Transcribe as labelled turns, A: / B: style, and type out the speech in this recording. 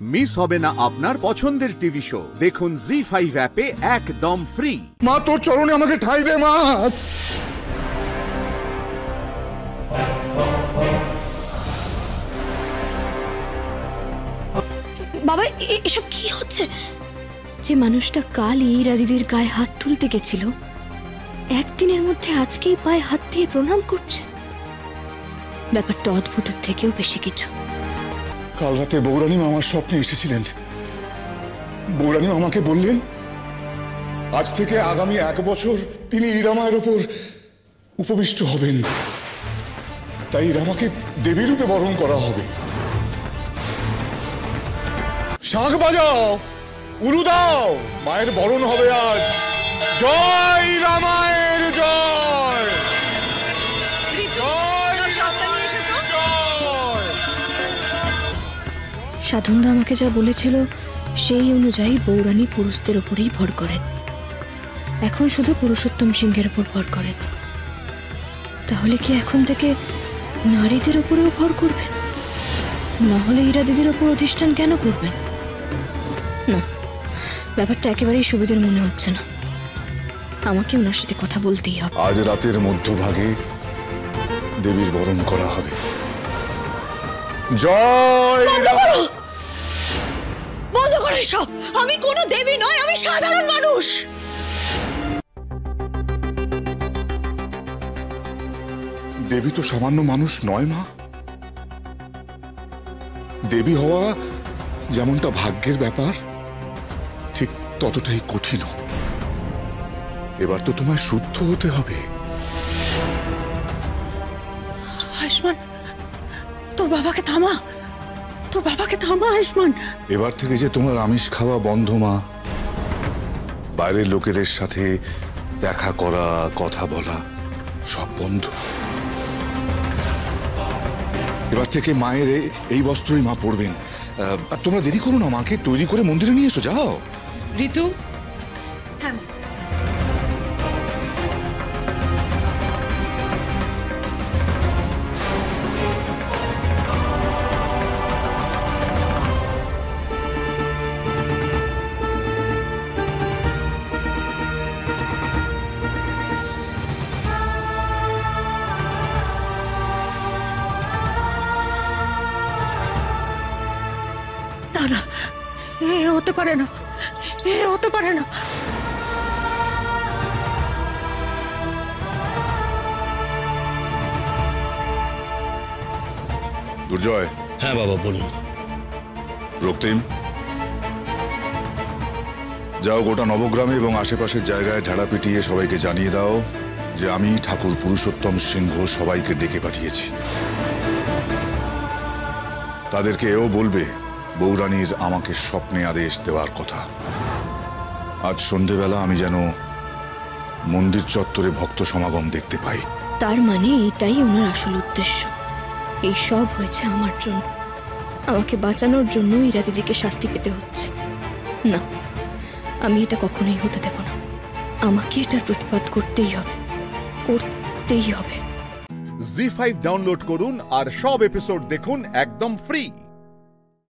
A: Miss হবে না আপনার পছন্দের টিভি শো। দেখুন জি5 অ্যাপে একদম ফ্রি।
B: মা তোর চরণে আমাকে ঠাঁই দে মা।
C: বাবা এসব কি হচ্ছে? যে মানুষটা কালই ইরা দিদির গায়ে হাত তুলতে গেছিল, একদিনের মধ্যে আজকেই পায়ে হাত দিয়ে প্রণাম করছে। ব্যাপারটা অদ্ভুতের থেকেও বেশি কিছু।
B: কাল রাতে বৌরানী আমার স্বপ্নে এসেছিলেন। বৌরানী আমাকে বললেন আজ থেকে আগামী 1 বছর তিনি ইরামায়ের ওপর উপবিষ্ট হবেন, তাই ইরামাকে দেবী রূপে বরণ করা হবে। শাঁখ বাজাও, উলু দাও, মায়ের বরণ হবে আজ। জয় রামায়ের জয়।
C: সাধনদা আমাকে যা বলেছিল সেই অনুযায়ী বৌরানী পুরুষদের উপরেই ভর করেন। এখন শুধু পুরুষোত্তম সিংহের উপর ভর করেন। তাহলে কি এখন থেকে নারীদের উপরেও ভর করবেন? না হলে ইরা দিদির উপর অধিষ্ঠান কেন করবেন? না, ব্যাপারটা একেবারেই সুবিধার মনে হচ্ছে না। আমাকে ওনার সাথে কথা বলতেই হবে।
B: আজ রাতের মধ্যভাগে দেবীর বরণ করা হবে। জয়।
C: বন্ধ করো এসব। আমি কোনো দেবী নয়, আমি সাধারণ মানুষ।
B: দেবী তো সামান্য মানুষ নয় মা। দেবী হওয়া যেমনটা ভাগ্যের ব্যাপার, ঠিক ততটাই কঠিন। এবার তো তোমায় শুদ্ধ হতে হবে।
D: আয়ুষ্মান, তোর বাবাকে থামা, তোর বাবাকে থামা আয়ুষ্মান।
B: এবার থেকে যে তোমার আমিষ খাওয়া বন্ধ মা। বাইরের লোকেদের সাথে দেখা করা, কথা বলা সব বন্ধ। এবার থেকে মায়ের এই বস্ত্রই মা পরবেন। আর তোমরা দেরি করো না, মাকে তৈরি করে মন্দিরে নিয়ে এসো। যাও
D: ঋতু। হ্যাঁ না, এ হতে পারে না, এ হতে পারে না।
B: দুর্জয়।
E: হ্যাঁ বাবা বলুন।
B: রক্তিম, যাও গোটা নবগ্রামে এবং আশেপাশের জায়গায় ঢেড়া পিটিয়ে সবাইকে জানিয়ে দাও যে আমি ঠাকুর পুরুষোত্তম সিংহ সবাইকে ডেকে পাঠিয়েছি। তাদেরকে এও বলবে বৌরানীর আমাকে স্বপ্নে আদেশ দেওয়ার কথা। আজ সন্ধেবেলা আমি যেন মন্দির চত্বরে ভক্ত সমাগম দেখতে পাই।
C: তার মানে এটাই ওনার আসল উদ্দেশ্য। এই সব হয়েছে আমার জন্য। আমাকে বাঁচানোর জন্য ইরা দিদিকে শাস্তি পেতে হচ্ছে। না, আমি এটা কখনোই হতে দেব না। আমাকে এটার প্রতিবাদ করতেই হবে, করতেই হবে।
A: জি5 ডাউনলোড করুন আর সব এপিসোড দেখুন একদম ফ্রি।